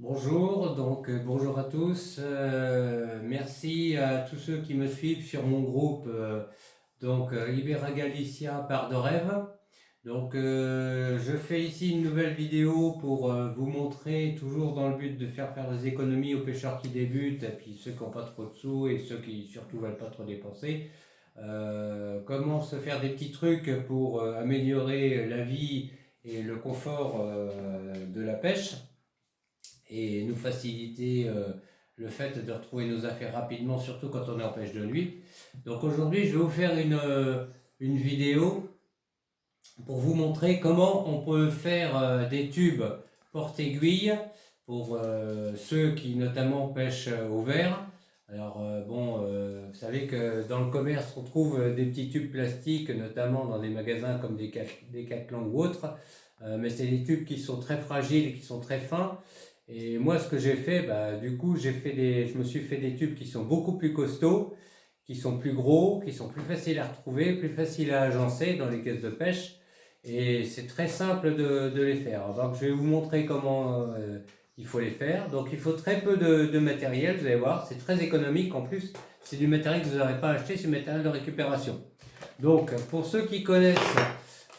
Bonjour, bonjour à tous. Merci à tous ceux qui me suivent sur mon groupe Ibera Galicia Part de Rêve. Je fais ici une nouvelle vidéo pour vous montrer, toujours dans le but de faire des économies aux pêcheurs qui débutent, et puis ceux qui n'ont pas trop de sous et ceux qui surtout veulent pas trop dépenser. Comment se faire des petits trucs pour améliorer la vie et le confort de la pêche et nous faciliter le fait de retrouver nos affaires rapidement, surtout quand on est en pêche de nuit. Donc aujourd'hui, je vais vous faire une vidéo pour vous montrer comment on peut faire des tubes porte-aiguille pour ceux qui notamment pêchent au verre. Alors vous savez que dans le commerce, on trouve des petits tubes plastiques, notamment dans des magasins comme Decathlon ou autres, mais c'est des tubes qui sont très fragiles et qui sont très fins. Et moi, ce que j'ai fait, du coup, je me suis fait des tubes qui sont beaucoup plus costauds, qui sont plus gros, qui sont plus faciles à retrouver, plus faciles à agencer dans les caisses de pêche. Et c'est très simple de les faire. Donc, je vais vous montrer comment il faut les faire. Donc, il faut très peu de matériel, vous allez voir. C'est très économique en plus. C'est du matériel que vous n'aurez pas acheté, c'est du matériel de récupération. Donc, pour ceux qui connaissent,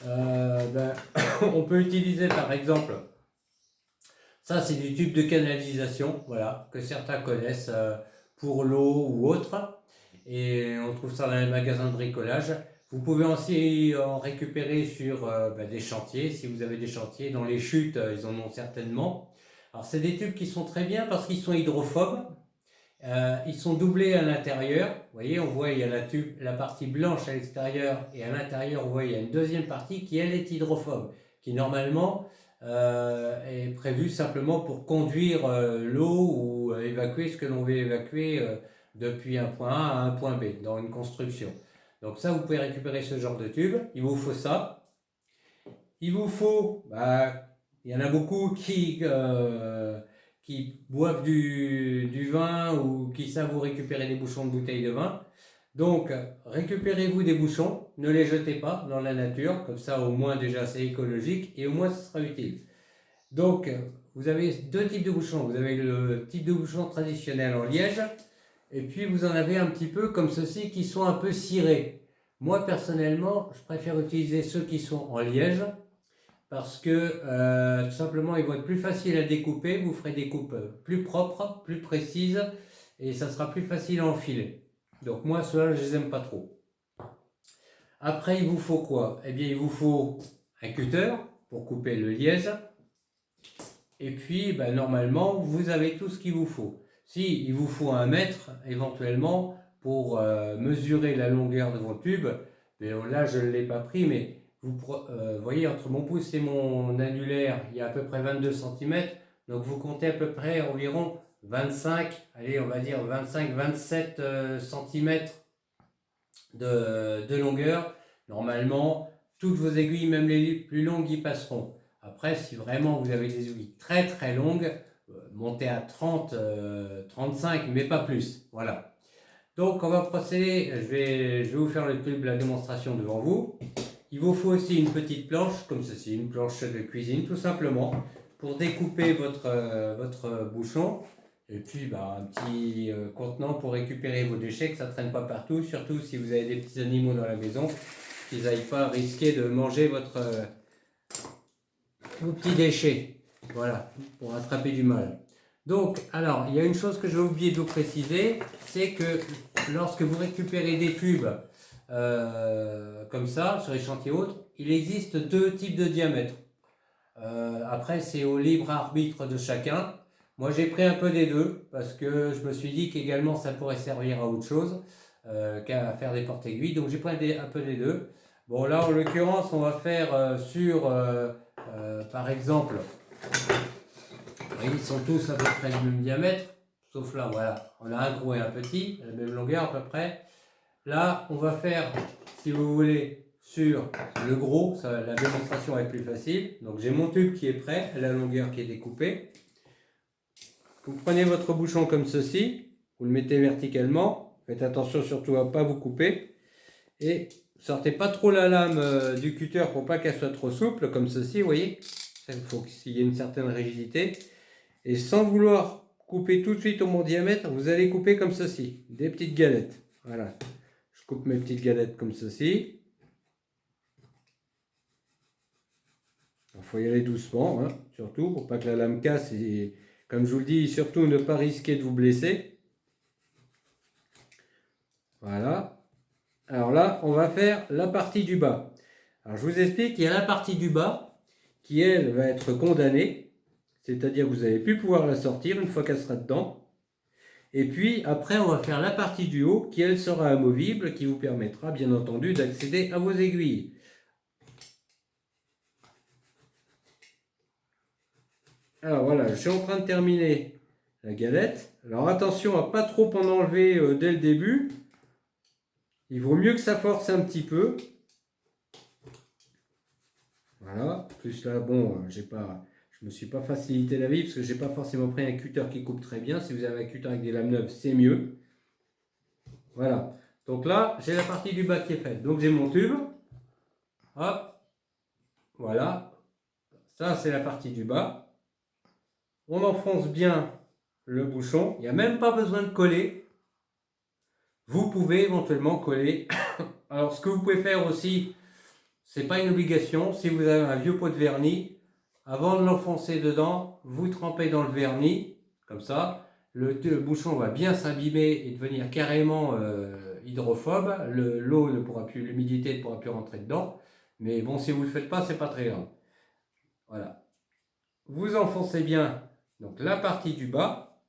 on peut utiliser par exemple. Ça, c'est du tube de canalisation, voilà, que certains connaissent pour l'eau ou autre. Et on trouve ça dans les magasins de bricolage. Vous pouvez aussi en récupérer sur des chantiers. Si vous avez des chantiers, dans les chutes, ils en ont certainement. Alors, c'est des tubes qui sont très bien parce qu'ils sont hydrophobes. Ils sont doublés à l'intérieur. Vous voyez, on voit il y a la partie blanche à l'extérieur et à l'intérieur, vous voyez, il y a une deuxième partie qui, elle, est hydrophobe, qui normalement est prévue simplement pour conduire l'eau ou évacuer ce que l'on veut évacuer depuis un point A à un point B dans une construction. Donc ça, vous pouvez récupérer ce genre de tube. Il vous faut ça. Il vous faut, il y en a beaucoup qui boivent du vin ou qui savent vous récupérer des bouchons de bouteilles de vin. Donc, récupérez-vous des bouchons, ne les jetez pas dans la nature, comme ça au moins déjà c'est écologique et au moins ce sera utile. Donc, vous avez deux types de bouchons. Vous avez le type de bouchon traditionnel en liège et puis vous en avez un petit peu comme ceux-ci qui sont un peu cirés. Moi personnellement, je préfère utiliser ceux qui sont en liège parce que tout simplement ils vont être plus faciles à découper, vous ferez des coupes plus propres, plus précises et ça sera plus facile à enfiler. Donc moi ceux-là je les aime pas trop. Après il vous faut quoi? Eh bien il vous faut un cutter pour couper le liège et puis normalement vous avez tout ce qu'il vous faut. Si il vous faut 1 mètre éventuellement pour mesurer la longueur de vos tubes, mais là je ne l'ai pas pris mais vous voyez, entre mon pouce et mon annulaire, il y a à peu près 22 cm. Donc vous comptez à peu près environ 25, allez, on va dire 25-27 cm de longueur. Normalement, toutes vos aiguilles, même les plus longues, y passeront. Après, si vraiment vous avez des aiguilles très très longues, montez à 30, 35, mais pas plus. Voilà. Donc on va procéder, je vais vous faire la démonstration devant vous. Il vous faut aussi une petite planche, comme ceci, une planche de cuisine, tout simplement, pour découper votre bouchon. Et puis un petit contenant pour récupérer vos déchets, que ça ne traîne pas partout, surtout si vous avez des petits animaux dans la maison, qu'ils n'aillent pas risquer de manger vos petits déchets. Voilà, pour attraper du mal. Donc, alors, il y a une chose que j'ai oublié de vous préciser, c'est que lorsque vous récupérez des tubes comme ça, sur les chantiers autres, il existe 2 types de diamètres. Après, c'est au libre arbitre de chacun. Moi, j'ai pris un peu des deux, parce que je me suis dit qu'également ça pourrait servir à autre chose qu'à faire des porte-aiguilles. Donc, j'ai pris un peu des deux. Bon, là, en l'occurrence, on va faire par exemple, ils sont tous à peu près du même diamètre, sauf là, voilà, on a un gros et un petit, à la même longueur à peu près. Là, on va faire, si vous voulez, sur le gros, la démonstration est plus facile. Donc j'ai mon tube qui est prêt, la longueur qui est découpée. Vous prenez votre bouchon comme ceci, vous le mettez verticalement, faites attention surtout à ne pas vous couper. Et sortez pas trop la lame du cutter pour pas qu'elle soit trop souple, comme ceci, vous voyez. Il faut qu'il y ait une certaine rigidité. Et sans vouloir couper tout de suite au bon diamètre, vous allez couper comme ceci, des petites galettes. Voilà, je coupe mes petites galettes comme ceci. Il faut y aller doucement, hein, surtout pour pas que la lame casse et, comme je vous le dis, surtout ne pas risquer de vous blesser. Voilà. Alors là, on va faire la partie du bas. Alors je vous explique, il y a la partie du bas qui, elle, va être condamnée. C'est-à-dire que vous n'allez plus pouvoir la sortir une fois qu'elle sera dedans. Et puis après, on va faire la partie du haut qui, elle, sera amovible, qui vous permettra, bien entendu, d'accéder à vos aiguilles. Alors voilà, je suis en train de terminer la galette. Alors attention à pas trop en enlever dès le début. Il vaut mieux que ça force un petit peu. Voilà. Plus là, bon, je me suis pas facilité la vie parce que j'ai pas forcément pris un cutter qui coupe très bien. Si vous avez un cutter avec des lames neuves, c'est mieux. Voilà. Donc là, j'ai la partie du bas qui est faite. Donc j'ai mon tube. Hop. Voilà. Ça, c'est la partie du bas. On enfonce bien le bouchon. Il n'y a même pas besoin de coller. Vous pouvez éventuellement coller. Alors, ce que vous pouvez faire aussi, c'est pas une obligation. Si vous avez un vieux pot de vernis, avant de l'enfoncer dedans, vous trempez dans le vernis, comme ça. Le bouchon va bien s'abîmer et devenir carrément hydrophobe. L'eau ne pourra plus, l'humidité ne pourra plus rentrer dedans. Mais bon, si vous ne le faites pas, c'est pas très grave. Voilà. Vous enfoncez bien donc la partie du bas.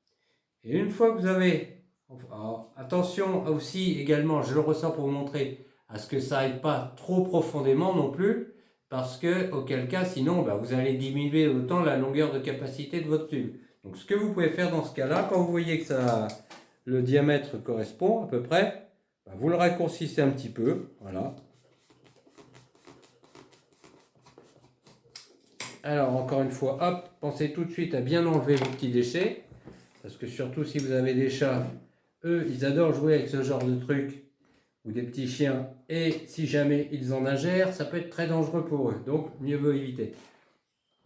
Et une fois que vous avez... Alors, attention aussi également, je le ressors pour vous montrer, à ce que ça n'aille pas trop profondément non plus. Parce que, auquel cas, sinon, vous allez diminuer autant la longueur de capacité de votre tube. Donc, ce que vous pouvez faire dans ce cas-là, quand vous voyez que le diamètre correspond à peu près, vous le raccourcissez un petit peu. Voilà. Alors, encore une fois, hop, pensez tout de suite à bien enlever vos petits déchets. Parce que surtout si vous avez des chats, eux, ils adorent jouer avec ce genre de trucs. Ou des petits chiens. Et si jamais ils en ingèrent, ça peut être très dangereux pour eux. Donc, mieux vaut éviter.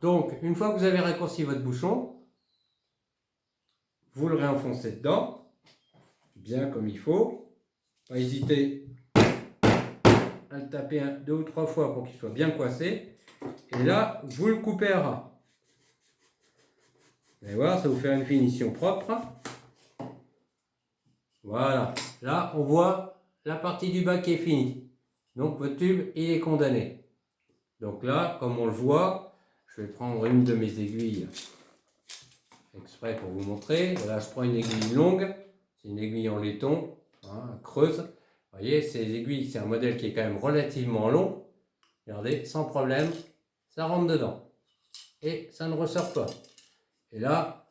Donc, une fois que vous avez raccourci votre bouchon, vous le réenfoncez dedans, bien comme il faut. Pas hésiter à le taper 2 ou 3 fois pour qu'il soit bien coincé. Et là, vous le coupez à ras. Vous allez voir, ça vous fait une finition propre. Voilà. Là, on voit la partie du bas qui est finie. Donc, votre tube, il est condamné. Donc là, comme on le voit, je vais prendre une de mes aiguilles exprès pour vous montrer. Voilà, je prends une aiguille longue. C'est une aiguille en laiton, hein, creuse. Vous voyez, ces aiguilles, c'est un modèle qui est quand même relativement long. Regardez, sans problème, ça rentre dedans. Et ça ne ressort pas. Et là,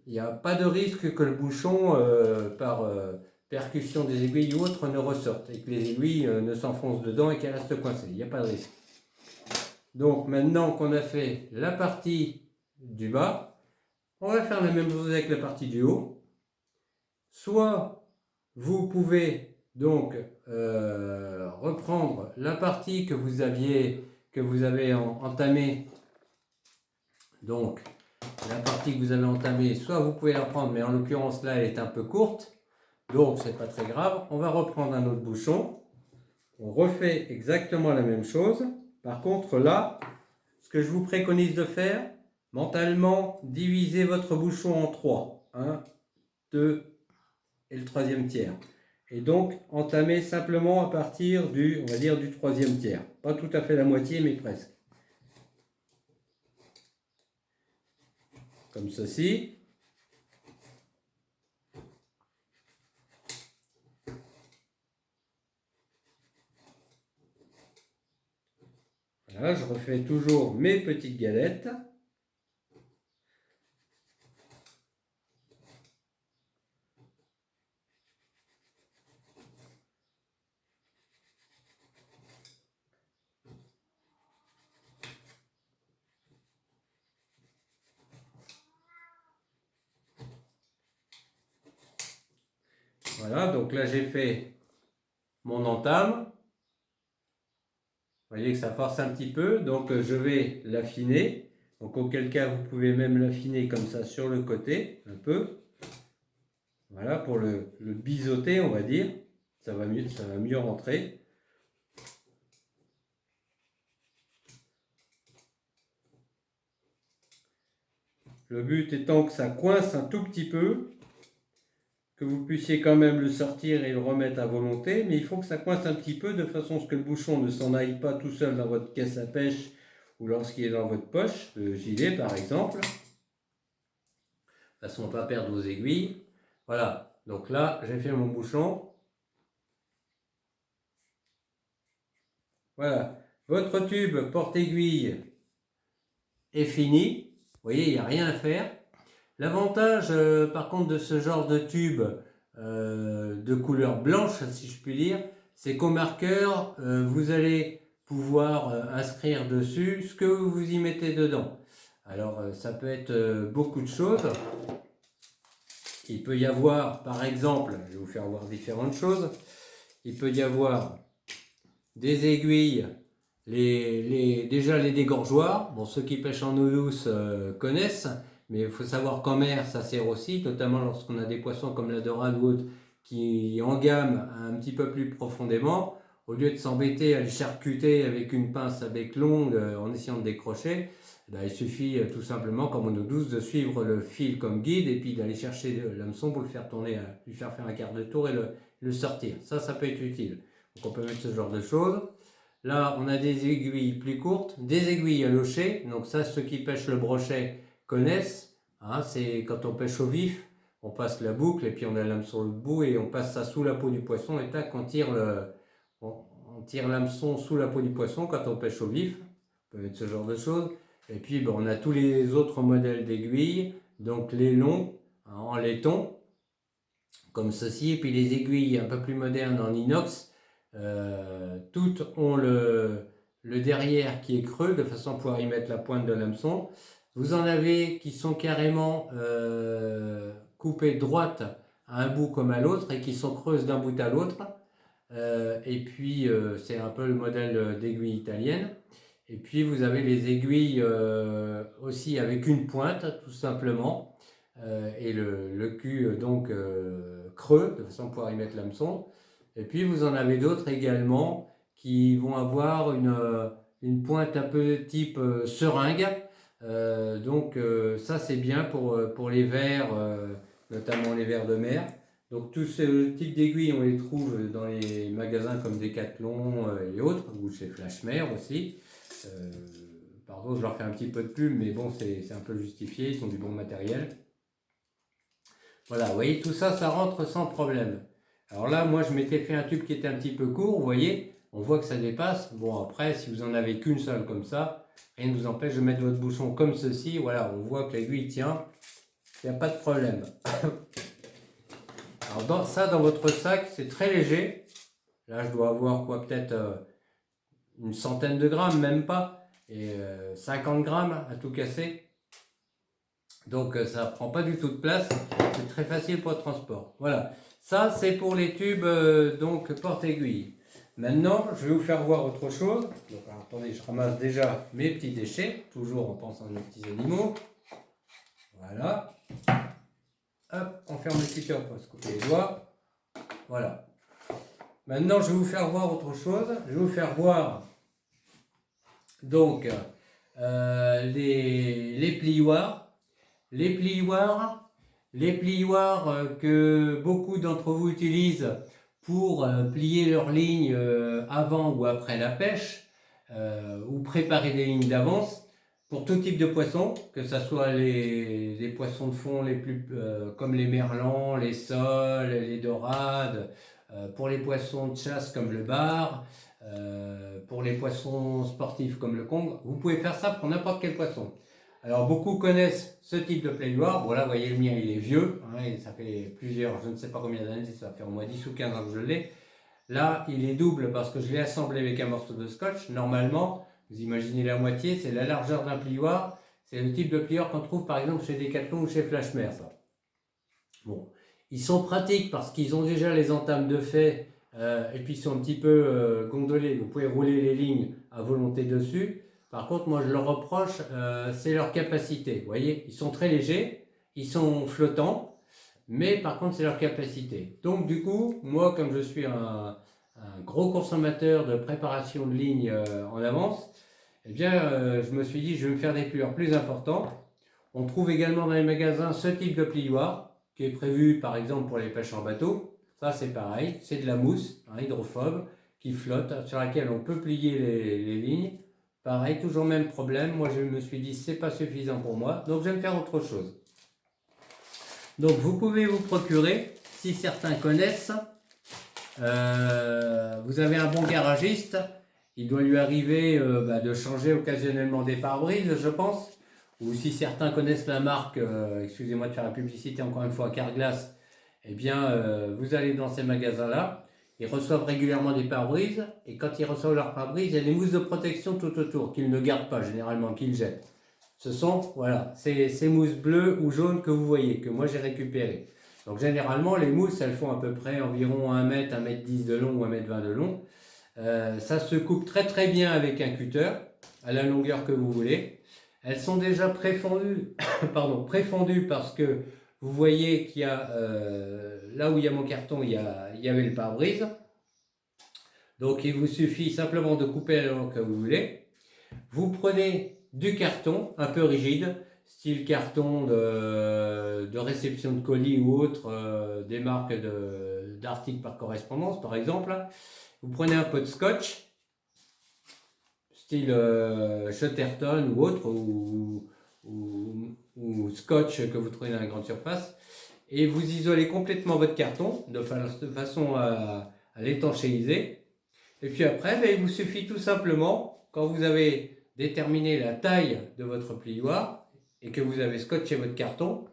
il n'y a pas de risque que le bouchon, par percussion des aiguilles ou autre, ne ressorte. Et que les aiguilles ne s'enfoncent dedans et qu'elles restent coincées. Il n'y a pas de risque. Donc maintenant qu'on a fait la partie du bas, on va faire la même chose avec la partie du haut. Soit vous pouvez donc reprendre la partie que vous avez entamée. Donc la partie que vous avez entamée, soit vous pouvez la reprendre, mais en l'occurrence là elle est un peu courte, donc c'est pas très grave. On va reprendre un autre bouchon. On refait exactement la même chose. Par contre là, ce que je vous préconise de faire, mentalement, divisez votre bouchon en 3. 1, 2 et le troisième tiers. Et donc, entamez simplement à partir du, on va dire, du troisième tiers. Pas tout à fait la moitié, mais presque. Comme ceci. Voilà, je refais toujours mes petites galettes. Voilà, donc là j'ai fait mon entame. Vous voyez que ça force un petit peu, donc je vais l'affiner. Donc auquel cas vous pouvez même l'affiner comme ça sur le côté, un peu. Voilà, pour le biseauter, on va dire. Ça va mieux rentrer. Le but étant que ça coince un tout petit peu, que vous puissiez quand même le sortir et le remettre à volonté, mais il faut que ça coince un petit peu de façon à ce que le bouchon ne s'en aille pas tout seul dans votre caisse à pêche ou lorsqu'il est dans votre poche, de gilet par exemple, de façon à ne pas perdre vos aiguilles. Voilà, donc là j'ai fait mon bouchon. Voilà, votre tube porte-aiguille est fini. Vous voyez, il n'y a rien à faire. L'avantage par contre de ce genre de tube de couleur blanche, si je puis dire, c'est qu'au marqueur, vous allez pouvoir inscrire dessus ce que vous y mettez dedans. Alors ça peut être beaucoup de choses. Il peut y avoir, par exemple, je vais vous faire voir différentes choses. Il peut y avoir des aiguilles, déjà les dégorgeoirs. Bon, ceux qui pêchent en eau douce connaissent. Mais il faut savoir qu'en mer, ça sert aussi, notamment lorsqu'on a des poissons comme la dorade ou autre qui engament un petit peu plus profondément. Au lieu de s'embêter à les charcuter avec une pince à bec longue en essayant de décrocher, il suffit tout simplement, comme en eau douce, de suivre le fil comme guide et puis d'aller chercher l'hameçon pour le faire tourner, lui faire un quart de tour et le sortir. Ça peut être utile. Donc on peut mettre ce genre de choses. Là, on a des aiguilles plus courtes, des aiguilles à locher. Donc ça, ceux qui pêchent le brochet connaissent, hein, c'est quand on pêche au vif, on passe la boucle et puis on a l'hameçon le bout et on passe ça sous la peau du poisson et tac, on tire l'hameçon sous la peau du poisson quand on pêche au vif. On peut mettre ce genre de choses. Et puis on a tous les autres modèles d'aiguilles, donc les longs hein, en laiton, comme ceci, et puis les aiguilles un peu plus modernes en inox, toutes ont le derrière qui est creux de façon à pouvoir y mettre la pointe de l'hameçon. Vous en avez qui sont carrément coupées droites à un bout comme à l'autre et qui sont creuses d'un bout à l'autre. Et puis c'est un peu le modèle d'aiguille italienne. Et puis vous avez les aiguilles aussi avec une pointe tout simplement et le cul donc creux de façon à pouvoir y mettre l'hameçon. Et puis vous en avez d'autres également qui vont avoir une pointe un peu type seringue. Donc ça c'est bien pour les vers, notamment les vers de mer. Donc tous ce type d'aiguilles on les trouve dans les magasins comme Decathlon et autres, ou chez Flashmer aussi. Pardon, je leur fais un petit peu de pub, mais bon c'est un peu justifié, ils sont du bon matériel. Voilà, vous voyez, tout ça, ça rentre sans problème. Alors là, moi, je m'étais fait un tube qui était un petit peu court, vous voyez, on voit que ça dépasse. Bon, après, si vous en avez qu'une seule comme ça, rien ne vous empêche de mettre votre bouchon comme ceci. Voilà, on voit que l'aiguille tient, il n'y a pas de problème. Alors dans votre sac, c'est très léger. Là, je dois avoir quoi, peut-être une centaine de grammes, même pas, et 50 grammes à tout casser. Donc ça prend pas du tout de place, c'est très facile pour le transport. Voilà, ça c'est pour les tubes donc porte-aiguille. Maintenant, je vais vous faire voir autre chose. Donc, alors, attendez, je ramasse déjà mes petits déchets, toujours en pensant à mes petits animaux. Voilà. Hop, on ferme le cliquet, on peut se couper les doigts. Voilà. Maintenant, je vais vous faire voir autre chose. Je vais vous faire voir donc les plioirs. Les plioirs que beaucoup d'entre vous utilisent pour plier leurs lignes avant ou après la pêche ou préparer des lignes d'avance pour tout type de poissons, que ce soit les poissons de fond les plus comme les merlans, les sols, les dorades, pour les poissons de chasse comme le bar, pour les poissons sportifs comme le congre. Vous pouvez faire ça pour n'importe quel poisson. Alors beaucoup connaissent ce type de plioir. Bon là, vous voyez, le mien il est vieux, hein, et ça fait plusieurs, je ne sais pas combien d'années, ça va faire au moins 10 ou 15 ans que je l'ai. Là, il est double parce que je l'ai assemblé avec un morceau de scotch. Normalement, vous imaginez la moitié, c'est la largeur d'un plioir. C'est le type de plioir qu'on trouve par exemple chez Decathlon ou chez Flashmer, ça. Bon, ils sont pratiques parce qu'ils ont déjà les entames de fait et puis ils sont un petit peu gondolés. Vous pouvez rouler les lignes à volonté dessus. Par contre, moi, je leur reproche, c'est leur capacité. Vous voyez, ils sont très légers, ils sont flottants, mais par contre, c'est leur capacité. Donc, du coup, moi, comme je suis un gros consommateur de préparation de ligne en avance, eh bien, je me suis dit, je vais me faire des pliures plus importantes. On trouve également dans les magasins ce type de plioir, qui est prévu, par exemple, pour les pêches en bateau. Ça, c'est pareil, c'est de la mousse, hydrophobe, qui flotte, sur laquelle on peut plier les lignes. Pareil, toujours même problème. Moi, je me suis dit, c'est pas suffisant pour moi, donc je vais me faire autre chose. Donc, vous pouvez vous procurer, si certains connaissent, vous avez un bon garagiste, il doit lui arriver de changer occasionnellement des pare-brises, je pense. Ou si certains connaissent la marque, excusez-moi de faire la publicité encore une fois, Carglass, eh bien, vous allez dans ces magasins-là. Ils reçoivent régulièrement des pare-brises, et quand ils reçoivent leurs pare-brises, il y a des mousses de protection tout autour, qu'ils ne gardent pas généralement, qu'ils jettent. Ce sont, voilà, ces mousses bleues ou jaunes que vous voyez, que moi j'ai récupérées. Donc généralement, les mousses, elles font à peu près environ 1 mètre, 1 mètre 10 de long ou 1 mètre 20 de long. Ça se coupe très très bien avec un cutter, à la longueur que vous voulez. Elles sont déjà préfondues, pardon, préfondues parce que vous voyez qu'il y a, là où il y a mon carton, il y avait le pare-brise. Donc il vous suffit simplement de couper à la longueur que vous voulez. Vous prenez du carton un peu rigide, style carton de réception de colis ou autre, des marques d'articles par correspondance par exemple. Vous prenez un peu de scotch, style Shutterton ou autre, ou scotch que vous trouvez dans la grande surface, et vous isolez complètement votre carton de façon à l'étanchéiser. Et puis après, il vous suffit tout simplement, quand vous avez déterminé la taille de votre plioir et que vous avez scotché votre carton,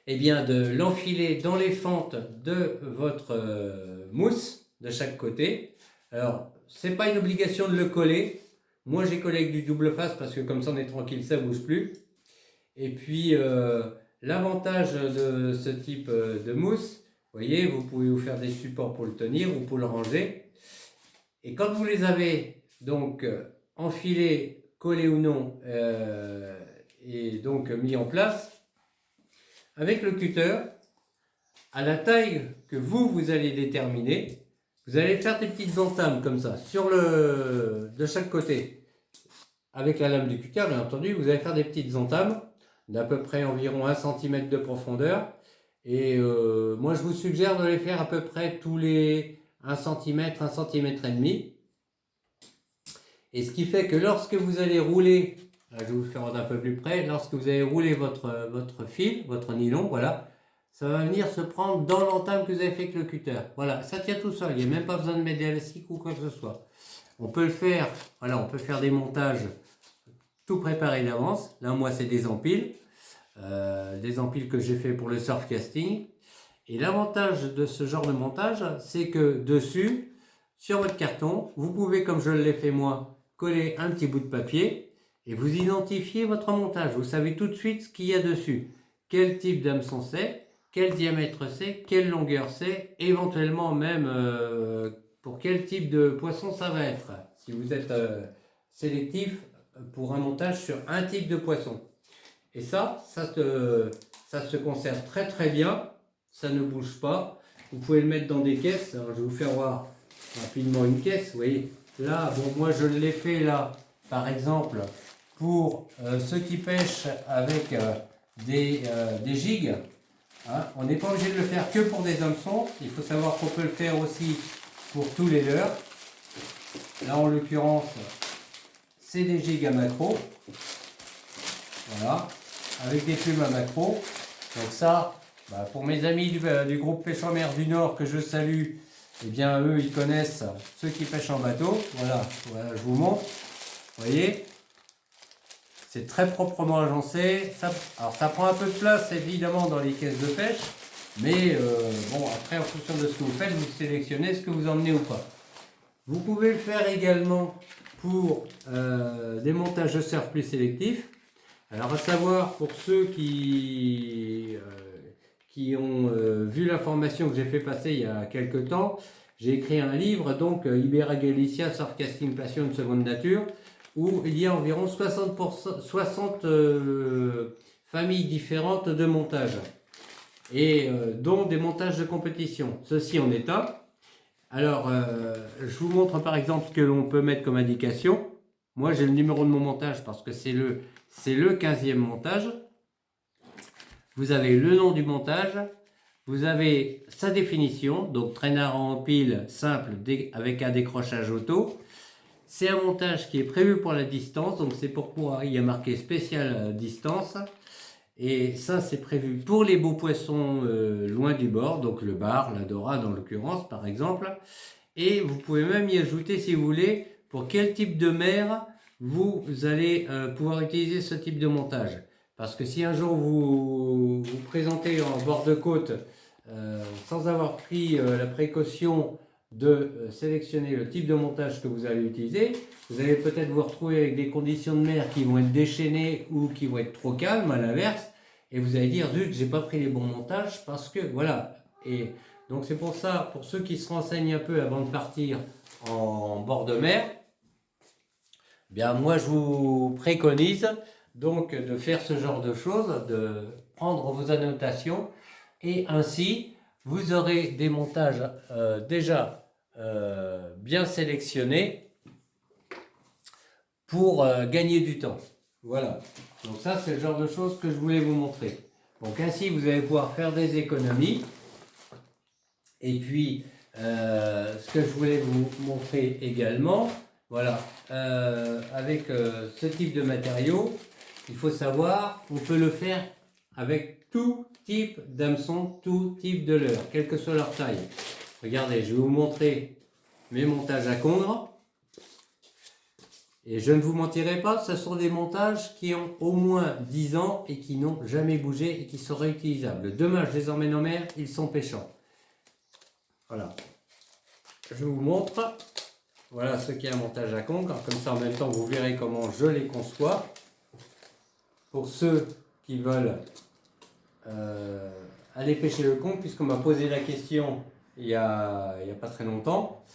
eh bien de l'enfiler dans les fentes de votre mousse de chaque côté. Alors, c'est pas une obligation de le coller. Moi, j'ai collé avec du double face parce que comme ça, on est tranquille, ça bouge plus. Et puis, l'avantage de ce type de mousse, vous voyez, vous pouvez vous faire des supports pour le tenir ou pour le ranger. Et quand vous les avez donc enfilés, collés ou non, et donc mis en place, avec le cutter, à la taille que vous allez déterminer, vous allez faire des petites entames comme ça, de chaque côté. Avec la lame du cutter, bien entendu, vous allez faire des petites entames d'à peu près environ 1 cm de profondeur. Et moi, je vous suggère de les faire à peu près tous les 1 cm, 1 cm et demi. Et ce qui fait que lorsque vous allez rouler, là, je vais vous faire d'un peu plus près, lorsque vous allez rouler votre fil, votre nylon, voilà, ça va venir se prendre dans l'entame que vous avez fait avec le cutter. Voilà, ça tient tout seul, il n'y a même pas besoin de mettre des élastiques ou quoi que ce soit. On peut le faire, voilà, on peut faire des montages tout préparés d'avance. Là, moi, c'est des empiles que j'ai fait pour le surf casting. Et l'avantage de ce genre de montage, c'est que dessus, sur votre carton, vous pouvez, comme je l'ai fait moi, coller un petit bout de papier et vous identifiez votre montage. Vous savez tout de suite ce qu'il y a dessus. Quel type d'hameçon c'est, quel diamètre c'est, quelle longueur c'est, éventuellement même pour quel type de poisson ça va être. Si vous êtes sélectif pour un montage sur un type de poisson. Et ça se conserve très très bien, ça ne bouge pas. Vous pouvez le mettre dans des caisses. Alors, je vais vous faire voir rapidement une caisse, vous voyez. Là, bon, moi je l'ai fait là, par exemple, pour ceux qui pêchent avec des gigs. Hein. On n'est pas obligé de le faire que pour des hameçons. Il faut savoir qu'on peut le faire aussi pour tous les leurres. Là, en l'occurrence, c'est des gigs à macro. Voilà, avec des plumes à macro. Donc ça, pour mes amis du groupe Pêche en mer du Nord que je salue, eh bien eux ils connaissent ceux qui pêchent en bateau. Voilà, je vous montre. Vous voyez, c'est très proprement agencé. Alors ça prend un peu de place évidemment dans les caisses de pêche, mais bon, après en fonction de ce que vous faites, vous sélectionnez ce que vous emmenez ou pas. Vous pouvez le faire également pour des montages de surf plus sélectifs. Alors à savoir, pour ceux qui ont vu l'information que j'ai fait passer il y a quelques temps, j'ai écrit un livre, donc Ibera Galicia, Surf Casting Passion de seconde nature, où il y a environ 60 familles différentes de montages, et dont des montages de compétition. Ceci en est un. Alors, je vous montre par exemple ce que l'on peut mettre comme indication. Moi, j'ai le numéro de mon montage parce que c'est le 15e montage. Vous avez le nom du montage, vous avez sa définition, donc traînard en pile simple avec un décrochage auto. C'est un montage qui est prévu pour la distance, donc c'est pourquoi il y a marqué spécial distance. Et ça, c'est prévu pour les beaux poissons loin du bord, donc le bar, la dorade en l'occurrence par exemple. Et vous pouvez même y ajouter, si vous voulez, pour quel type de mer vous allez pouvoir utiliser ce type de montage. Parce que si un jour vous vous présentez en bord de côte sans avoir pris la précaution de sélectionner le type de montage que vous allez utiliser, vous allez peut-être vous retrouver avec des conditions de mer qui vont être déchaînées ou qui vont être trop calmes à l'inverse, et vous allez dire zut, j'ai pas pris les bons montages parce que voilà. Et donc c'est pour ça, pour ceux qui se renseignent un peu avant de partir en bord de mer, bien moi je vous préconise donc de faire ce genre de choses, de prendre vos annotations, et ainsi vous aurez des montages déjà bien sélectionnés pour gagner du temps. Voilà, donc ça c'est le genre de choses que je voulais vous montrer. Donc ainsi vous allez pouvoir faire des économies. Et puis ce que je voulais vous montrer également, voilà, avec ce type de matériau, il faut savoir, on peut le faire avec tout type d'hameçon, tout type de leurre, quelle que soit leur taille. Regardez, je vais vous montrer mes montages à congre. Et je ne vous mentirai pas, ce sont des montages qui ont au moins 10 ans et qui n'ont jamais bougé et qui sont réutilisables. Demain, je les emmène en mer, ils sont pêchants. Voilà. Je vous montre. Voilà ce qu'est un montage à congre. Comme ça, en même temps, vous verrez comment je les conçois. Pour ceux qui veulent aller pêcher le congre, puisqu'on m'a posé la question il y a pas très longtemps.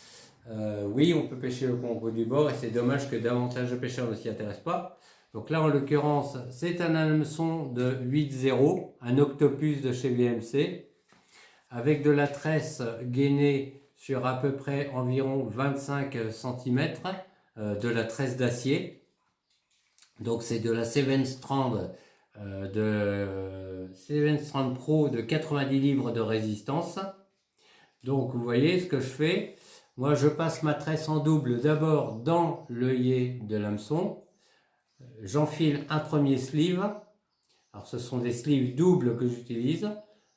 Oui, on peut pêcher le congre du bord et c'est dommage que davantage de pêcheurs ne s'y intéressent pas. Donc là, en l'occurrence, c'est un hameçon de 8,0, un octopus de chez VMC, avec de la tresse gainée sur à peu près environ 25 cm, de la tresse d'acier. Donc c'est de la Seven Strand Pro de 90 livres de résistance. Donc vous voyez ce que je fais. Moi je passe ma tresse en double d'abord dans l'œillet de l'hameçon. J'enfile un premier sleeve. Alors ce sont des sleeves doubles que j'utilise.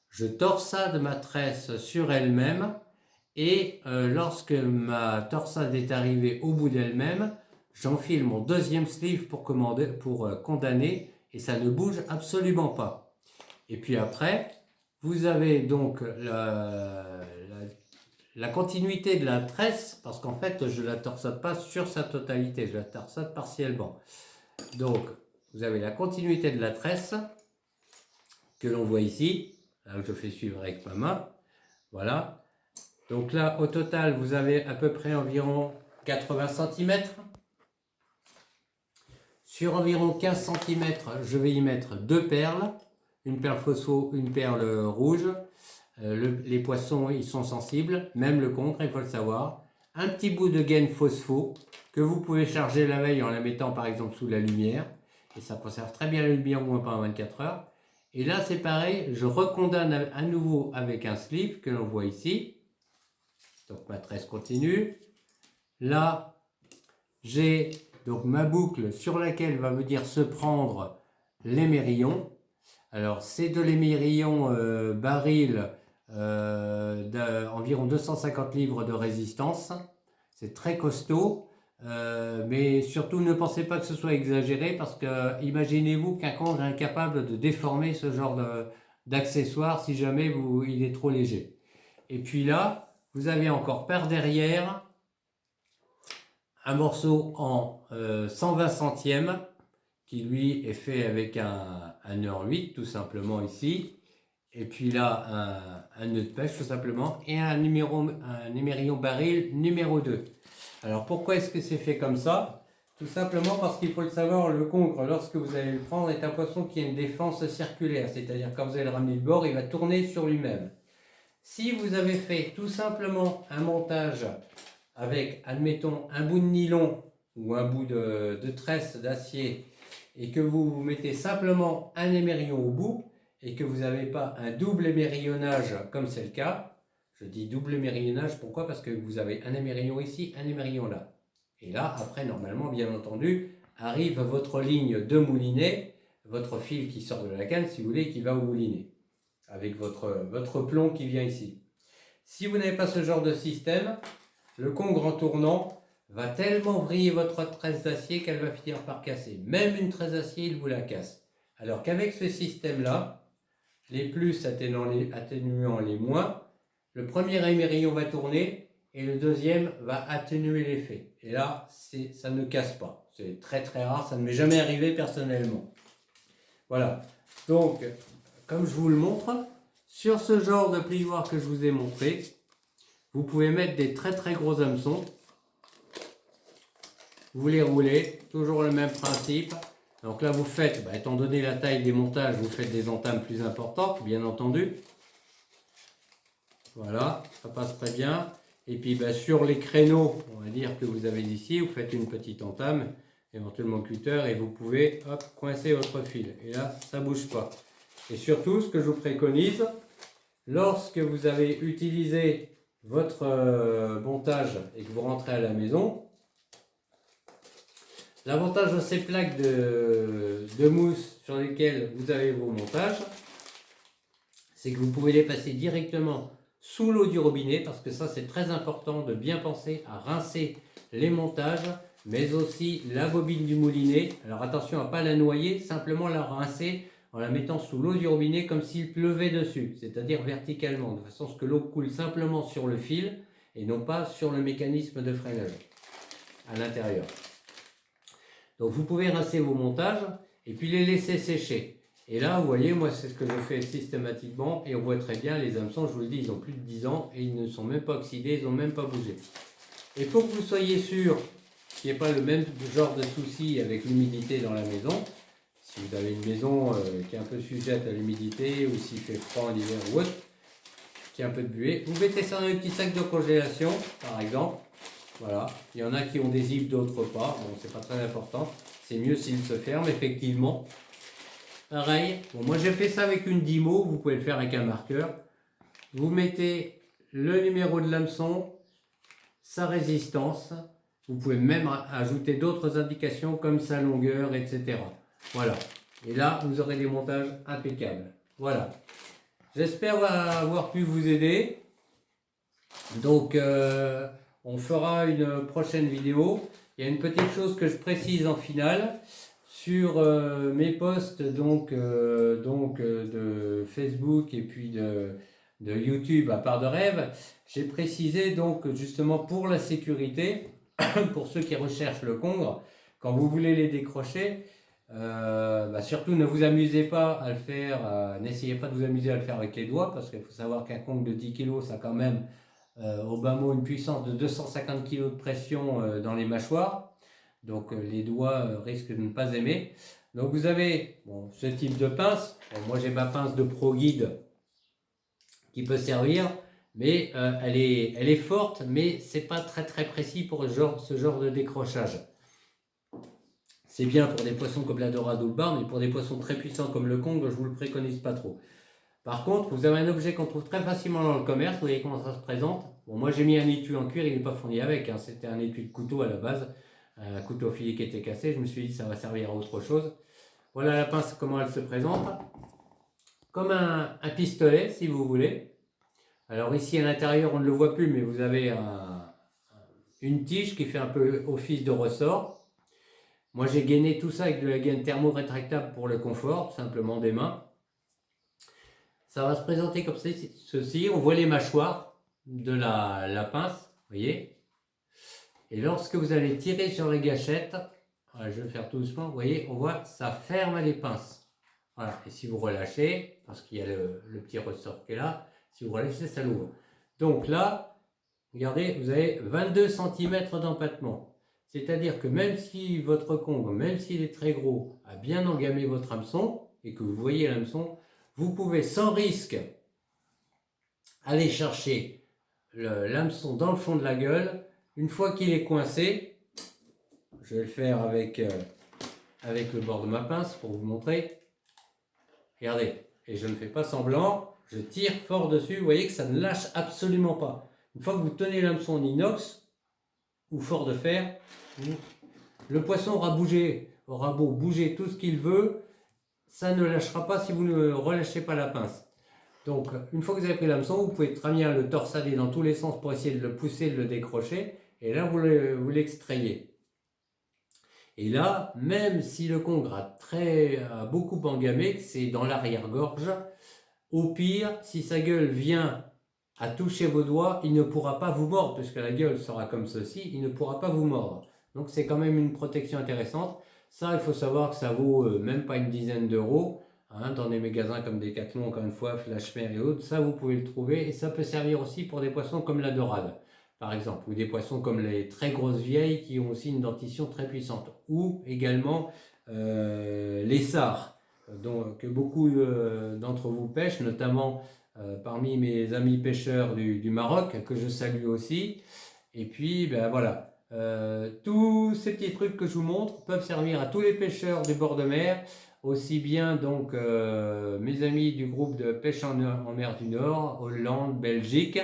Je torsade ma tresse sur elle-même. Et lorsque ma torsade est arrivée au bout d'elle-même, j'enfile mon deuxième sleeve pour condamner, et ça ne bouge absolument pas. Et puis après, vous avez donc la continuité de la tresse, parce qu'en fait, je ne la torsade pas sur sa totalité, je la torsade partiellement. Donc, vous avez la continuité de la tresse, que l'on voit ici, là où je fais suivre avec ma main, voilà. Donc là, au total, vous avez à peu près environ 80 cm. Sur environ 15 cm, je vais y mettre deux perles, une perle phospho, une perle rouge. Les poissons, ils sont sensibles, même le congre, il faut le savoir. Un petit bout de gaine phospho que vous pouvez charger la veille en la mettant par exemple sous la lumière. Et ça conserve très bien la lumière au moins pendant 24 heures. Et là, c'est pareil, je recondamne à nouveau avec un sleeve que l'on voit ici. Donc ma tresse continue. Là, j'ai donc ma boucle sur laquelle va venir se prendre l'émerillon. Alors c'est de l'émerillon baril d'environ 250 livres de résistance. C'est très costaud, mais surtout ne pensez pas que ce soit exagéré, parce que imaginez-vous qu'un congre est incapable de déformer ce genre d'accessoire si jamais il est trop léger. Et puis là, vous avez encore par derrière un morceau en 120 centièmes qui lui est fait avec un nœud en 8 tout simplement ici. Et puis là un nœud de pêche tout simplement et un émerillon baril numéro 2. Alors pourquoi est-ce que c'est fait comme ça? Tout simplement parce qu'il faut le savoir, le congre, lorsque vous allez le prendre, est un poisson qui a une défense circulaire. C'est-à-dire quand vous allez le ramener de bord, il va tourner sur lui-même. Si vous avez fait tout simplement un montage avec, admettons, un bout de nylon ou un bout de tresse d'acier et que vous mettez simplement un émerillon au bout et que vous n'avez pas un double émerillonnage comme c'est le cas, je dis double émerillonnage, pourquoi? Parce que vous avez un émerillon ici, un émerillon là. Et là, après, normalement, bien entendu, arrive votre ligne de moulinet, votre fil qui sort de la canne, si vous voulez, qui va au moulinet, avec votre plomb qui vient ici. Si vous n'avez pas ce genre de système, le congre en tournant va tellement vriller votre tresse d'acier qu'elle va finir par casser. Même une tresse d'acier, il vous la casse. Alors qu'avec ce système-là, les plus atténuant les moins, le premier émerillon va tourner et le deuxième va atténuer l'effet. Et là, ça ne casse pas. C'est très très rare, ça ne m'est jamais arrivé personnellement. Voilà. Donc, comme je vous le montre, sur ce genre de plioir que je vous ai montré, vous pouvez mettre des très très gros hameçons. Vous les roulez, toujours le même principe. Donc là, vous faites, étant donné la taille des montages, vous faites des entames plus importantes, bien entendu. Voilà, ça passe très bien. Et puis sur les créneaux, on va dire que vous avez ici, vous faites une petite entame, éventuellement cutter, et vous pouvez coincer votre fil. Et là, ça ne bouge pas. Et surtout, ce que je vous préconise, lorsque vous avez utilisé votre montage et que vous rentrez à la maison, l'avantage de ces plaques de mousse sur lesquelles vous avez vos montages, c'est que vous pouvez les passer directement sous l'eau du robinet, parce que ça c'est très important de bien penser à rincer les montages, mais aussi la bobine du moulinet. Alors attention à ne pas la noyer, simplement la rincer en la mettant sous l'eau du robinet comme s'il pleuvait dessus, c'est-à-dire verticalement, de façon à ce que l'eau coule simplement sur le fil et non pas sur le mécanisme de freinage à l'intérieur. Donc vous pouvez rincer vos montages et puis les laisser sécher. Et là, vous voyez, moi c'est ce que je fais systématiquement et on voit très bien les hameçons, je vous le dis, ils ont plus de 10 ans et ils ne sont même pas oxydés, ils n'ont même pas bougé. Et pour que vous soyez sûr qu'il n'y ait pas le même genre de souci avec l'humidité dans la maison, si vous avez une maison qui est un peu sujette à l'humidité ou s'il fait froid en hiver ou autre, qui a un peu de buée, vous mettez ça dans un petit sac de congélation, par exemple. Voilà, il y en a qui ont des zips, d'autres pas, bon c'est pas très important, c'est mieux s'ils se ferment effectivement. Pareil, bon, moi j'ai fait ça avec une Dymo, vous pouvez le faire avec un marqueur. Vous mettez le numéro de l'hameçon, sa résistance, vous pouvez même ajouter d'autres indications comme sa longueur, etc. Voilà, et là vous aurez des montages impeccables. Voilà, j'espère avoir pu vous aider. Donc on fera une prochaine vidéo. Il y a une petite chose que je précise en finale. Sur mes posts de Facebook et puis de YouTube à part de rêve, j'ai précisé donc justement pour la sécurité, pour ceux qui recherchent le congre, quand vous voulez les décrocher, surtout ne vous amusez pas à le faire, n'essayez pas de vous amuser à le faire avec les doigts, parce qu'il faut savoir qu'un congre de 10 kg, ça a quand même au bas mot une puissance de 250 kg de pression dans les mâchoires. Donc les doigts risquent de ne pas aimer. Donc vous avez ce type de pince. Bon, moi j'ai ma pince de Pro Guide qui peut servir, mais elle est forte, mais c'est pas très très précis pour ce genre de décrochage. C'est bien pour des poissons comme la dorade ou le bar, mais pour des poissons très puissants comme le congre, je vous le préconise pas trop. Par contre, vous avez un objet qu'on trouve très facilement dans le commerce. Vous voyez comment ça se présente. Bon, moi j'ai mis un étui en cuir, il n'est pas fourni avec, hein. C'était un étui de couteau à la base. Un couteau filet qui était cassé, je me suis dit ça va servir à autre chose. Voilà la pince, comment elle se présente. Comme un pistolet, si vous voulez. Alors ici à l'intérieur, on ne le voit plus, mais vous avez une tige qui fait un peu office de ressort. Moi j'ai gainé tout ça avec de la gaine thermo-rétractable pour le confort, tout simplement des mains. Ça va se présenter comme ceci. On voit les mâchoires de la pince, vous voyez. Et lorsque vous allez tirer sur les gâchettes, voilà, je vais le faire tout doucement, vous voyez, on voit ça ferme les pinces. Voilà, et si vous relâchez, parce qu'il y a le petit ressort qui est là, si vous relâchez, ça l'ouvre. Donc là, regardez, vous avez 22 cm d'empattement. C'est-à-dire que même si votre congre, même s'il est très gros, a bien engamé votre hameçon, et que vous voyez l'hameçon, vous pouvez sans risque aller chercher l'hameçon dans le fond de la gueule. Une fois qu'il est coincé, je vais le faire avec le bord de ma pince pour vous montrer. Regardez, et je ne fais pas semblant, je tire fort dessus, vous voyez que ça ne lâche absolument pas. Une fois que vous tenez l'hameçon en inox ou fort de fer, le poisson aura beau bouger tout ce qu'il veut, ça ne lâchera pas si vous ne relâchez pas la pince. Donc, une fois que vous avez pris l'hameçon, vous pouvez très bien le torsader dans tous les sens pour essayer de le pousser, de le décrocher, et là, vous l'extrayez. Et là, même si le congre a beaucoup engamé, c'est dans l'arrière-gorge, au pire, si sa gueule vient à toucher vos doigts, il ne pourra pas vous mordre, puisque la gueule sera comme ceci, il ne pourra pas vous mordre. Donc c'est quand même une protection intéressante. Ça, il faut savoir que ça vaut même pas une dizaine d'euros. Hein, dans des magasins comme Decathlon, encore une fois, Flashmer et autres, ça vous pouvez le trouver. Et ça peut servir aussi pour des poissons comme la dorade, par exemple, ou des poissons comme les très grosses vieilles qui ont aussi une dentition très puissante. Ou également les sards, que beaucoup d'entre vous pêchent, notamment parmi mes amis pêcheurs du Maroc, que je salue aussi. Et puis, ben voilà. Tous ces petits trucs que je vous montre peuvent servir à tous les pêcheurs du bord de mer, aussi bien donc mes amis du groupe de pêche en mer du Nord, Hollande, Belgique,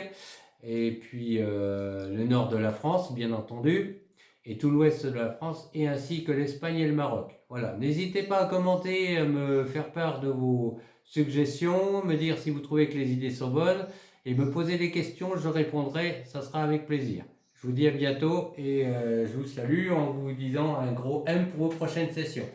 et puis le nord de la France, bien entendu, et tout l'ouest de la France, et ainsi que l'Espagne et le Maroc. Voilà, n'hésitez pas à commenter, à me faire part de vos suggestions, me dire si vous trouvez que les idées sont bonnes, et me poser des questions, je répondrai, ça sera avec plaisir. Je vous dis à bientôt et je vous salue en vous disant un gros M pour vos prochaines sessions.